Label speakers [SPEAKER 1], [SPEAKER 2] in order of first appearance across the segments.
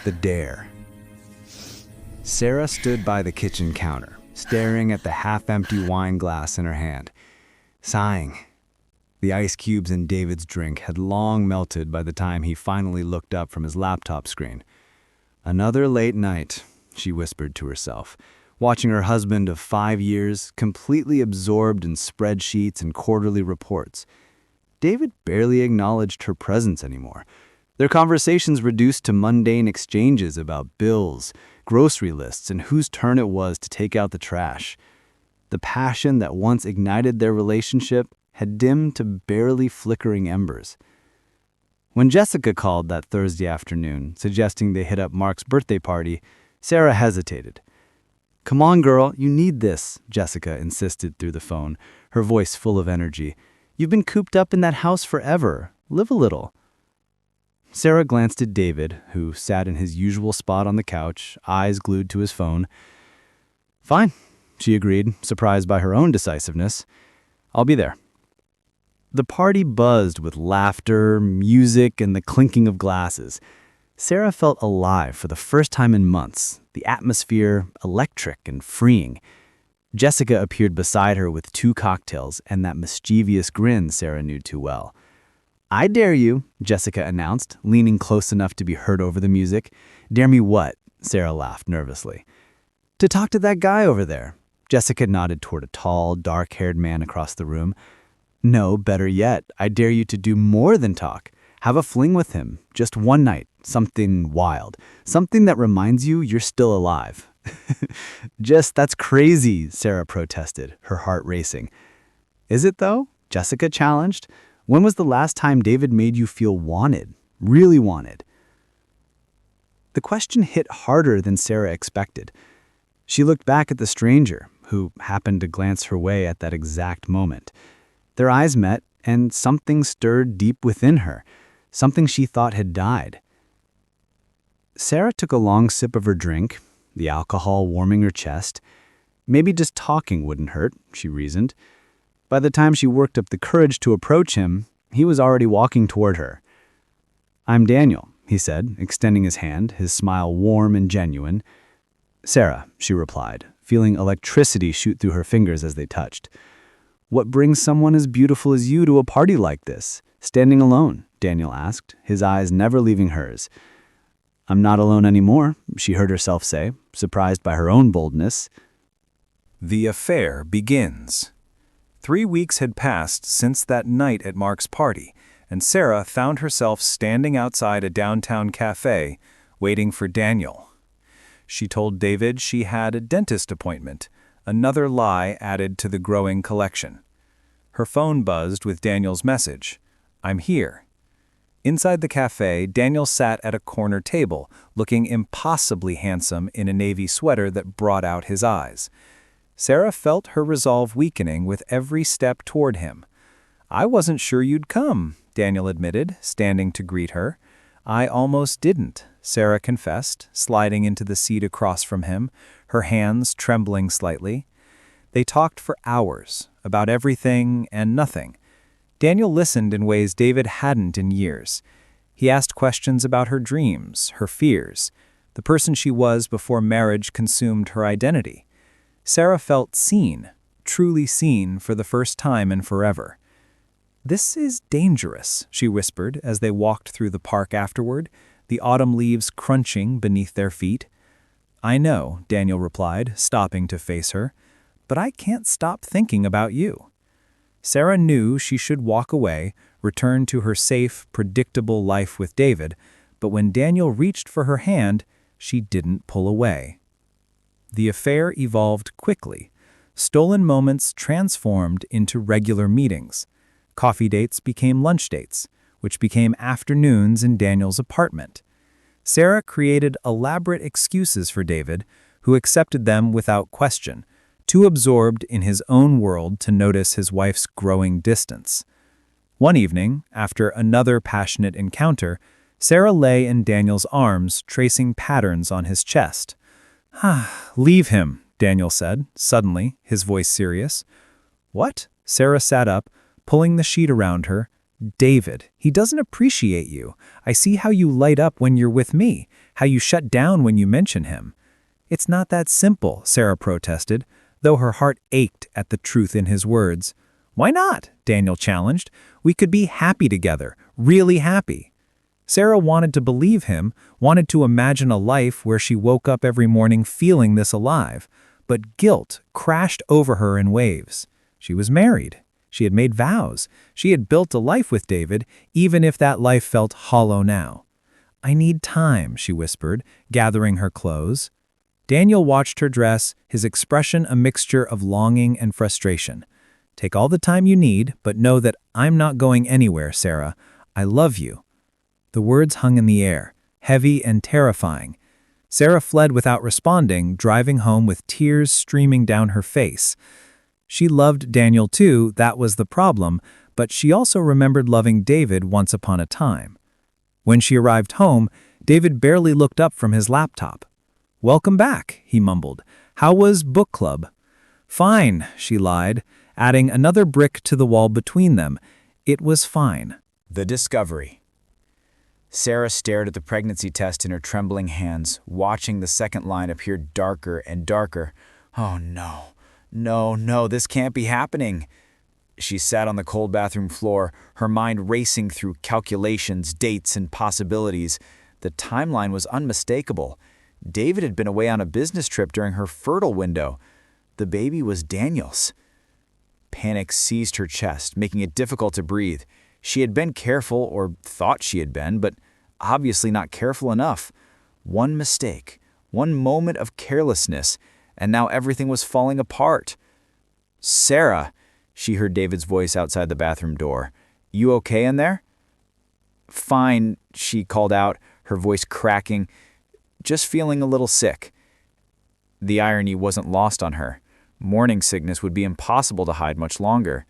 [SPEAKER 1] The Dare. Sarah stood by the kitchen counter, staring at the half-empty wine glass in her hand, sighing. The ice cubes in David's drink had long melted by the time he finally looked up from his laptop screen. Another late night, she whispered to herself, watching her husband of 5 years completely absorbed in spreadsheets and quarterly reports. David barely acknowledged her presence anymore. Their conversations reduced to mundane exchanges about bills, grocery lists, and whose turn it was to take out the trash. The passion that once ignited their relationship had dimmed to barely flickering embers. When Jessica called that Thursday afternoon, suggesting they hit up Mark's birthday party, Sarah hesitated. "Come on, girl, you need this," Jessica insisted through the phone, her voice full of energy. "You've been cooped up in that house forever. Live a little." Sarah glanced at David, who sat in his usual spot on the couch, eyes glued to his phone. "Fine," she agreed, surprised by her own decisiveness. "I'll be there." The party buzzed with laughter, music, and the clinking of glasses. Sarah felt alive for the first time in months, the atmosphere electric and freeing. Jessica appeared beside her with 2 cocktails and that mischievous grin Sarah knew too well. "I dare you," Jessica announced, leaning close enough to be heard over the music. "Dare me what?" Sarah laughed nervously. "To talk to that guy over there." Jessica nodded toward a tall, dark-haired man across the room. "No, better yet, I dare you to do more than talk. Have a fling with him, just one night, something wild, something that reminds you you're still alive." That's crazy," Sarah protested, her heart racing. "Is it though?" Jessica challenged. "When was the last time David made you feel wanted, really wanted?" The question hit harder than Sarah expected. She looked back at the stranger, who happened to glance her way at that exact moment. Their eyes met, and something stirred deep within her, something she thought had died. Sarah took a long sip of her drink, the alcohol warming her chest. Maybe just talking wouldn't hurt, she reasoned. By the time she worked up the courage to approach him, he was already walking toward her. "I'm Daniel," he said, extending his hand, his smile warm and genuine. "Sarah," she replied, feeling electricity shoot through her fingers as they touched. "What brings someone as beautiful as you to a party like this, standing alone?" Daniel asked, his eyes never leaving hers. "I'm not alone anymore," she heard herself say, surprised by her own boldness.
[SPEAKER 2] The affair begins. 3 weeks had passed since that night at Mark's party, and Sarah found herself standing outside a downtown cafe, waiting for Daniel. She told David she had a dentist appointment, another lie added to the growing collection. Her phone buzzed with Daniel's message, "I'm here." Inside the cafe, Daniel sat at a corner table, looking impossibly handsome in a navy sweater that brought out his eyes. Sarah felt her resolve weakening with every step toward him. "I wasn't sure you'd come," Daniel admitted, standing to greet her. "I almost didn't," Sarah confessed, sliding into the seat across from him, her hands trembling slightly. They talked for hours, about everything and nothing. Daniel listened in ways David hadn't in years. He asked questions about her dreams, her fears, the person she was before marriage consumed her identity. Sarah felt seen, truly seen for the first time in forever. "This is dangerous," she whispered as they walked through the park afterward, the autumn leaves crunching beneath their feet. "I know," Daniel replied, stopping to face her, "but I can't stop thinking about you." Sarah knew she should walk away, return to her safe, predictable life with David, but when Daniel reached for her hand, she didn't pull away. The affair evolved quickly. Stolen moments transformed into regular meetings. Coffee dates became lunch dates, which became afternoons in Daniel's apartment. Sarah created elaborate excuses for David, who accepted them without question, too absorbed in his own world to notice his wife's growing distance. One evening, after another passionate encounter, Sarah lay in Daniel's arms, tracing patterns on his chest. "Leave him," Daniel said, suddenly, his voice serious. "What?" Sarah sat up, pulling the sheet around her. "David, he doesn't appreciate you. I see how you light up when you're with me, how you shut down when you mention him." "It's not that simple," Sarah protested, though her heart ached at the truth in his words. "Why not?" Daniel challenged. "We could be happy together, really happy." Sarah wanted to believe him, wanted to imagine a life where she woke up every morning feeling this alive, but guilt crashed over her in waves. She was married. She had made vows. She had built a life with David, even if that life felt hollow now. "I need time," she whispered, gathering her clothes. Daniel watched her dress, his expression a mixture of longing and frustration. "Take all the time you need, but know that I'm not going anywhere, Sarah. I love you." The words hung in the air, heavy and terrifying. Sarah fled without responding, driving home with tears streaming down her face. She loved Daniel too, that was the problem, but she also remembered loving David once upon a time. When she arrived home, David barely looked up from his laptop. "Welcome back," he mumbled. "How was book club?" "Fine," she lied, adding another brick to the wall between them. It was fine.
[SPEAKER 1] The discovery. Sarah stared at the pregnancy test in her trembling hands, watching the second line appear darker and darker. "Oh no, no, this can't be happening." She sat on the cold bathroom floor, her mind racing through calculations, dates, and possibilities. The timeline was unmistakable. David had been away on a business trip during her fertile window. The baby was Daniel's. Panic seized her chest, making it difficult to breathe. She had been careful, or thought she had been, but obviously not careful enough. One mistake, one moment of carelessness, and now everything was falling apart. "Sarah," she heard David's voice outside the bathroom door. "You okay in there?" "Fine," she called out, her voice cracking. "Just feeling a little sick." The irony wasn't lost on her. Morning sickness would be impossible to hide much longer.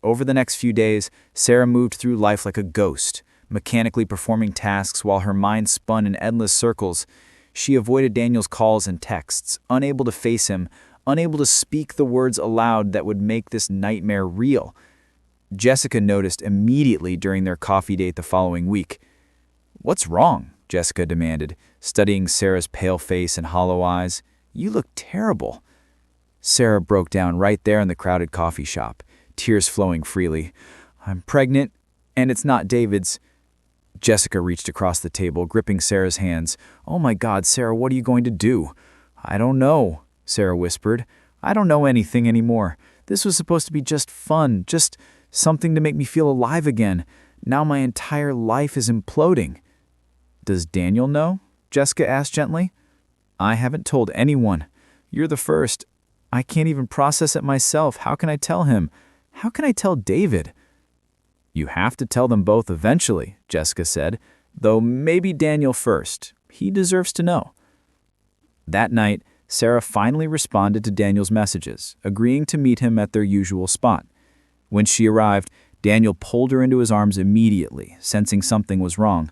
[SPEAKER 1] Over the next few days, Sarah moved through life like a ghost, mechanically performing tasks while her mind spun in endless circles. She avoided Daniel's calls and texts, unable to face him, unable to speak the words aloud that would make this nightmare real. Jessica noticed immediately during their coffee date the following week. "What's wrong?" Jessica demanded, studying Sarah's pale face and hollow eyes. "You look terrible." Sarah broke down right there in the crowded coffee shop, tears flowing freely. "I'm pregnant, and it's not David's." Jessica reached across the table, gripping Sarah's hands. "Oh my God, Sarah, what are you going to do?" "I don't know," Sarah whispered. "I don't know anything anymore. This was supposed to be just fun, just something to make me feel alive again. Now my entire life is imploding." "Does Daniel know?" Jessica asked gently. "I haven't told anyone. You're the first. I can't even process it myself. How can I tell him? How can I tell David?" "You have to tell them both eventually," Jessica said, "though maybe Daniel first. He deserves to know." That night, Sarah finally responded to Daniel's messages, agreeing to meet him at their usual spot. When she arrived, Daniel pulled her into his arms immediately, sensing something was wrong.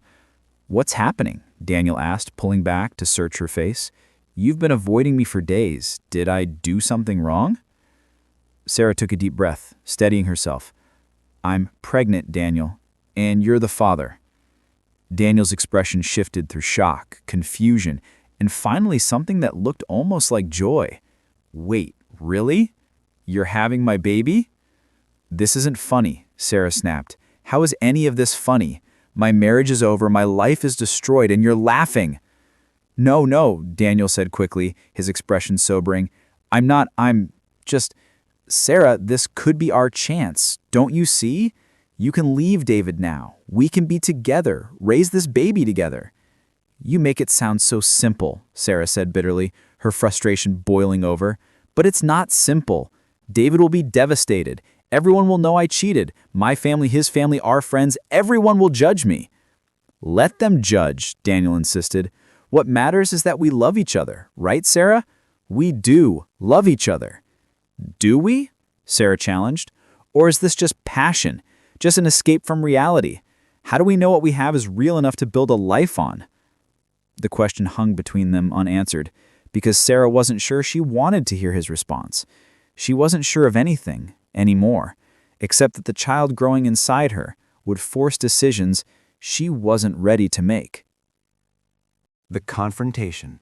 [SPEAKER 1] "What's happening?" Daniel asked, pulling back to search her face. "You've been avoiding me for days. Did I do something wrong?" Sarah took a deep breath, steadying herself. "I'm pregnant, Daniel, and you're the father." Daniel's expression shifted through shock, confusion, and finally something that looked almost like joy. "Wait, really? You're having my baby?" "This isn't funny," Sarah snapped. "How is any of this funny? My marriage is over, my life is destroyed, and you're laughing." No, Daniel said quickly, his expression sobering. I'm just... Sarah, this could be our chance. Don't you see? You can leave David now. We can be together, raise this baby together." "You make it sound so simple," Sarah said bitterly, her frustration boiling over. "But it's not simple. David will be devastated. Everyone will know I cheated. My family, his family, our friends, everyone will judge me." "Let them judge," Daniel insisted. "What matters is that we love each other, right, Sarah? We do love each other." "Do we?" Sarah challenged. "Or is this just passion, just an escape from reality? How do we know what we have is real enough to build a life on?" The question hung between them unanswered, because Sarah wasn't sure she wanted to hear his response. She wasn't sure of anything anymore, except that the child growing inside her would force decisions she wasn't ready to make. The confrontation.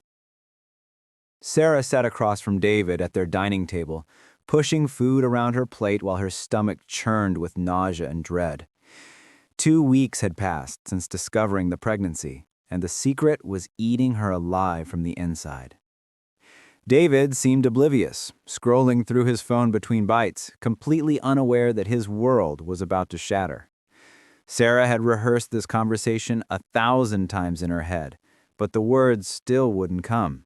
[SPEAKER 1] Sarah sat across from David at their dining table, pushing food around her plate while her stomach churned with nausea and dread. 2 weeks had passed since discovering the pregnancy, and the secret was eating her alive from the inside. David seemed oblivious, scrolling through his phone between bites, completely unaware that his world was about to shatter. Sarah had rehearsed this conversation 1,000 times in her head, but the words still wouldn't come.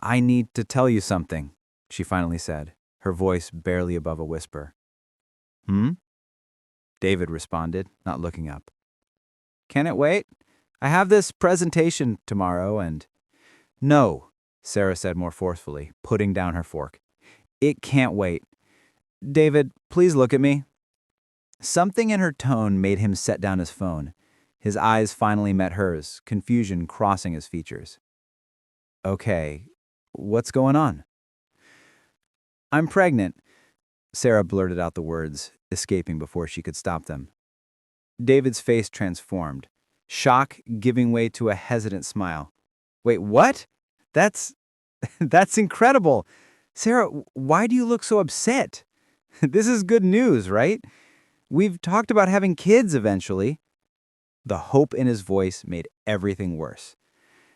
[SPEAKER 1] "I need to tell you something," she finally said, her voice barely above a whisper. "Hmm?" David responded, not looking up. "Can it wait? I have this presentation tomorrow and—" "No," Sarah said more forcefully, putting down her fork. "It can't wait. David, please look at me." Something in her tone made him set down his phone. His eyes finally met hers, confusion crossing his features. "Okay, what's going on?" "I'm pregnant," Sarah blurted out the words, escaping before she could stop them. David's face transformed, shock giving way to a hesitant smile. "Wait, what? That's that's incredible. Sarah, why do you look so upset? This is good news, right? We've talked about having kids eventually." The hope in his voice made everything worse.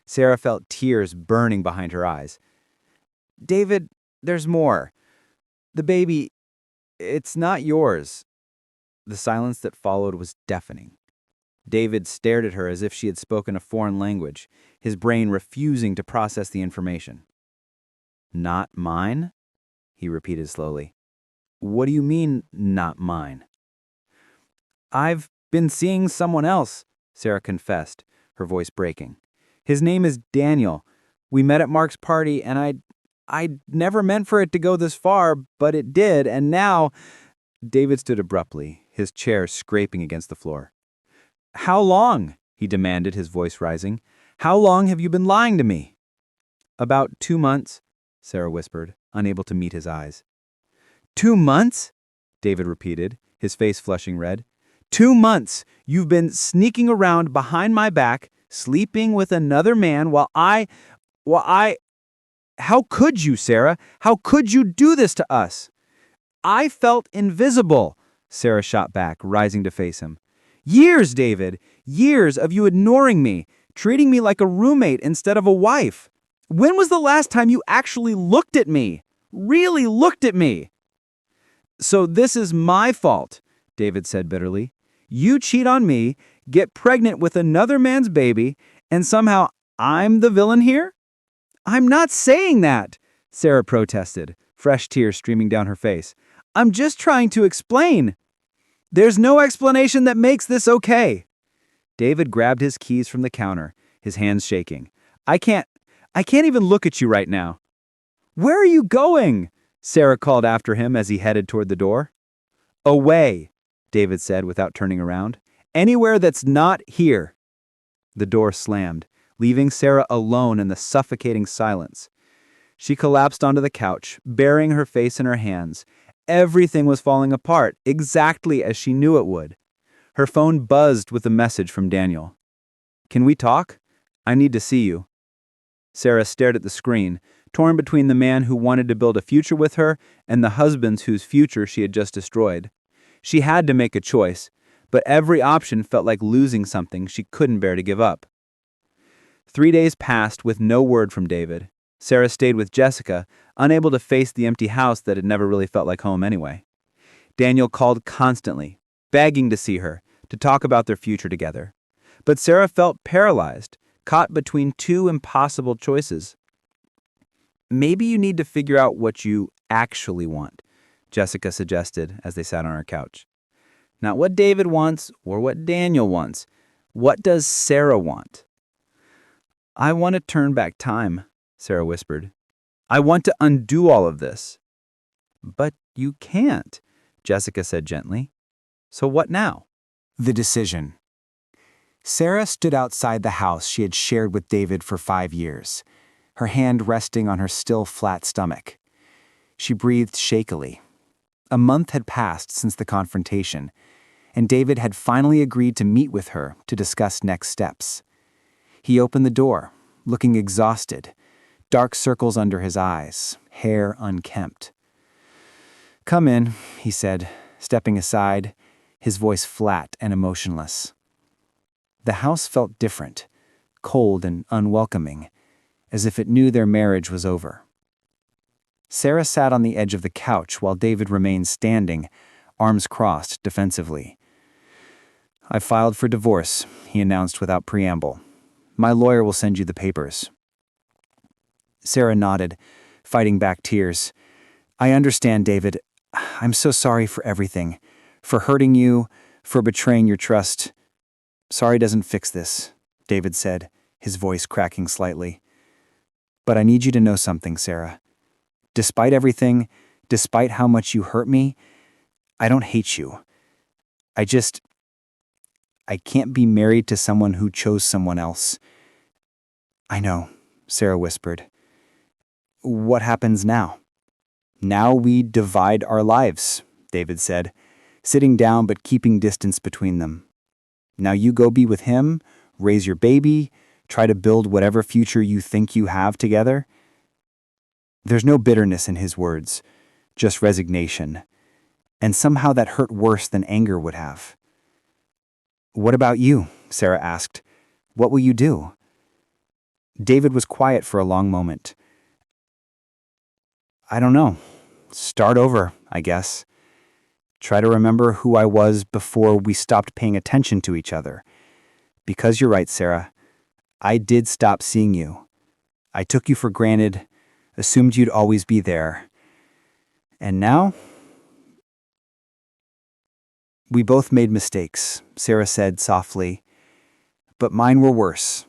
[SPEAKER 1] Sarah felt tears burning behind her eyes. "David, there's more. The baby, it's not yours." The silence that followed was deafening. David stared at her as if she had spoken a foreign language, his brain refusing to process the information. "Not mine?" he repeated slowly. "What do you mean, not mine?" "I've been seeing someone else," Sarah confessed, her voice breaking. "His name is Daniel. We met at Mark's party, and I'd never meant for it to go this far, but it did, and now—" David stood abruptly, his chair scraping against the floor. "How long?" he demanded, his voice rising. "How long have you been lying to me?" "About 2 months," Sarah whispered, unable to meet his eyes. 2 months? David repeated, his face flushing red. 2 months you've been sneaking around behind my back, sleeping with another man while I... How could you, Sarah? How could you do this to us? I felt invisible, Sarah shot back, rising to face him. Years, David, years of you ignoring me, treating me like a roommate instead of a wife. When was the last time you actually looked at me? Really looked at me? So this is my fault, David said bitterly. You cheat on me, get pregnant with another man's baby, and somehow I'm the villain here? I'm not saying that, Sarah protested, fresh tears streaming down her face. I'm just trying to explain. There's no explanation that makes this okay. David grabbed his keys from the counter, his hands shaking. I can't even look at you right now. Where are you going? Sarah called after him as he headed toward the door. Away, David said without turning around. Anywhere that's not here. The door slammed, leaving Sarah alone in the suffocating silence. She collapsed onto the couch, burying her face in her hands. Everything was falling apart, exactly as she knew it would. Her phone buzzed with a message from Daniel. Can we talk? I need to see you. Sarah stared at the screen, torn between the man who wanted to build a future with her and the husband whose future she had just destroyed. She had to make a choice, but every option felt like losing something she couldn't bear to give up. 3 days passed with no word from David. Sarah stayed with Jessica, unable to face the empty house that had never really felt like home anyway. Daniel called constantly, begging to see her, to talk about their future together. But Sarah felt paralyzed, caught between two impossible choices. Maybe you need to figure out what you actually want, Jessica suggested as they sat on her couch. Not what David wants or what Daniel wants. What does Sarah want? I want to turn back time, Sarah whispered. I want to undo all of this. But you can't, Jessica said gently. So what now? The decision. Sarah stood outside the house she had shared with David for 5 years, her hand resting on her still flat stomach. She breathed shakily. A month had passed since the confrontation, and David had finally agreed to meet with her to discuss next steps. He opened the door, looking exhausted, dark circles under his eyes, hair unkempt. "Come in," he said, stepping aside, his voice flat and emotionless. The house felt different, cold and unwelcoming, as if it knew their marriage was over. Sarah sat on the edge of the couch while David remained standing, arms crossed defensively. "I filed for divorce," he announced without preamble. "My lawyer will send you the papers." Sarah nodded, fighting back tears. "I understand, David. I'm so sorry for everything. For hurting you, for betraying your trust." "Sorry doesn't fix this," David said, his voice cracking slightly. "But I need you to know something, Sarah. Despite everything, despite how much you hurt me, I don't hate you. I can't be married to someone who chose someone else." "I know," Sarah whispered. "What happens now?" "Now we divide our lives," David said, sitting down but keeping distance between them. "Now you go be with him, raise your baby, try to build whatever future you think you have together." There's no bitterness in his words, just resignation. And somehow that hurt worse than anger would have. "What about you?" Sarah asked. "What will you do?" David was quiet for a long moment. "I don't know. Start over, I guess. Try to remember who I was before we stopped paying attention to each other. Because you're right, Sarah. I did stop seeing you. I took you for granted, assumed you'd always be there. And now?" "We both made mistakes," Sarah said softly. "But mine were worse.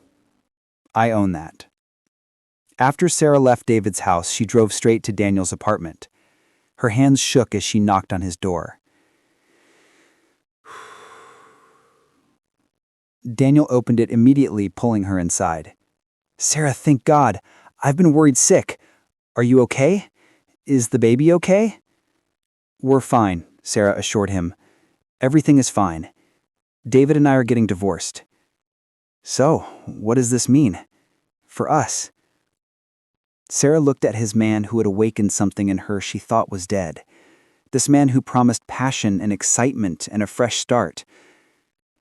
[SPEAKER 1] I own that." After Sarah left David's house, she drove straight to Daniel's apartment. Her hands shook as she knocked on his door. Daniel opened it immediately, pulling her inside. "Sarah, thank God. I've been worried sick. Are you okay? Is the baby okay?" "We're fine," Sarah assured him. "Everything is fine. David and I are getting divorced." "So, what does this mean? For us?" Sarah looked at his man who had awakened something in her she thought was dead. This man who promised passion and excitement and a fresh start.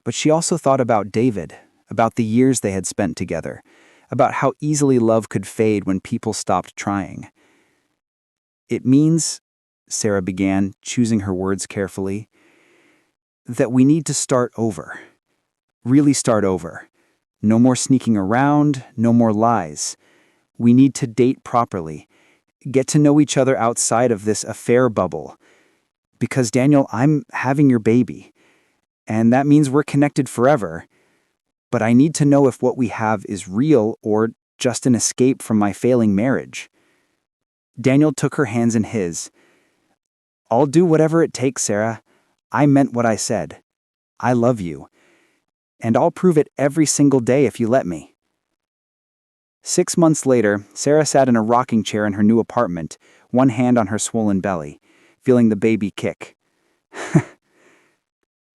[SPEAKER 1] But she also thought about David, about the years they had spent together, about how easily love could fade when people stopped trying. "It means," Sarah began, choosing her words carefully, "that we need to start over. Really start over. No more sneaking around, no more lies. We need to date properly, get to know each other outside of this affair bubble. Because, Daniel, I'm having your baby, and that means we're connected forever. But I need to know if what we have is real or just an escape from my failing marriage." Daniel took her hands in his. "I'll do whatever it takes, Sarah. I meant what I said. I love you. And I'll prove it every single day if you let me." 6 months later, Sarah sat in a rocking chair in her new apartment, one hand on her swollen belly, feeling the baby kick.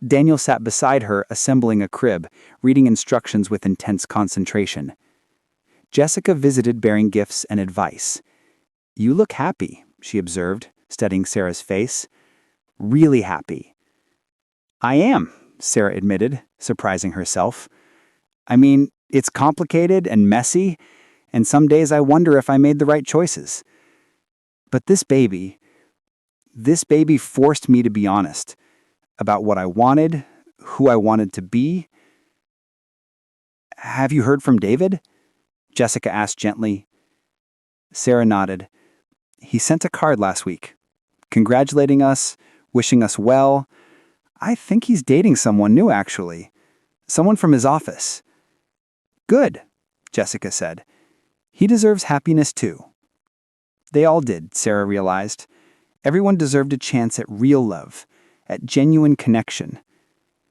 [SPEAKER 1] Daniel sat beside her, assembling a crib, reading instructions with intense concentration. Jessica visited, bearing gifts and advice. "You look happy," she observed, studying Sarah's face. "Really happy." "I am," Sarah admitted, surprising herself. "I mean, it's complicated and messy, and some days I wonder if I made the right choices. But this baby forced me to be honest about what I wanted, who I wanted to be." "Have you heard from David?" Jessica asked gently. Sarah nodded. "He sent a card last week, congratulating us, wishing us well. I think he's dating someone new, actually. Someone from his office." "Good," Jessica said. "He deserves happiness too." They all did, Sarah realized. Everyone deserved a chance at real love, at genuine connection.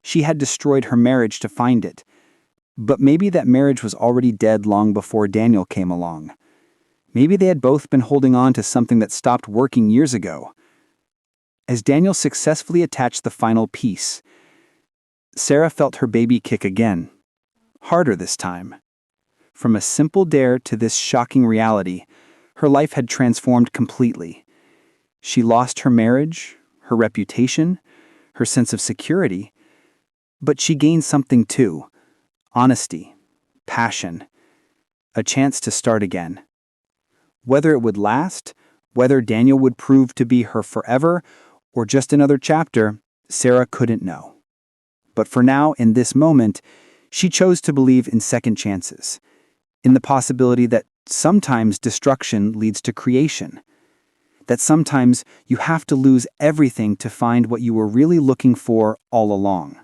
[SPEAKER 1] She had destroyed her marriage to find it. But maybe that marriage was already dead long before Daniel came along. Maybe they had both been holding on to something that stopped working years ago. As Daniel successfully attached the final piece, Sarah felt her baby kick again, harder this time.
[SPEAKER 3] From a simple dare to this shocking reality, her life had transformed completely. She lost her marriage, her reputation, her sense of security, but she gained something too: honesty, passion, a chance to start again. Whether it would last, whether Daniel would prove to be her forever, or just another chapter, Sarah couldn't know. But for now, in this moment, she chose to believe in second chances, in the possibility that sometimes destruction leads to creation, that sometimes you have to lose everything to find what you were really looking for all along.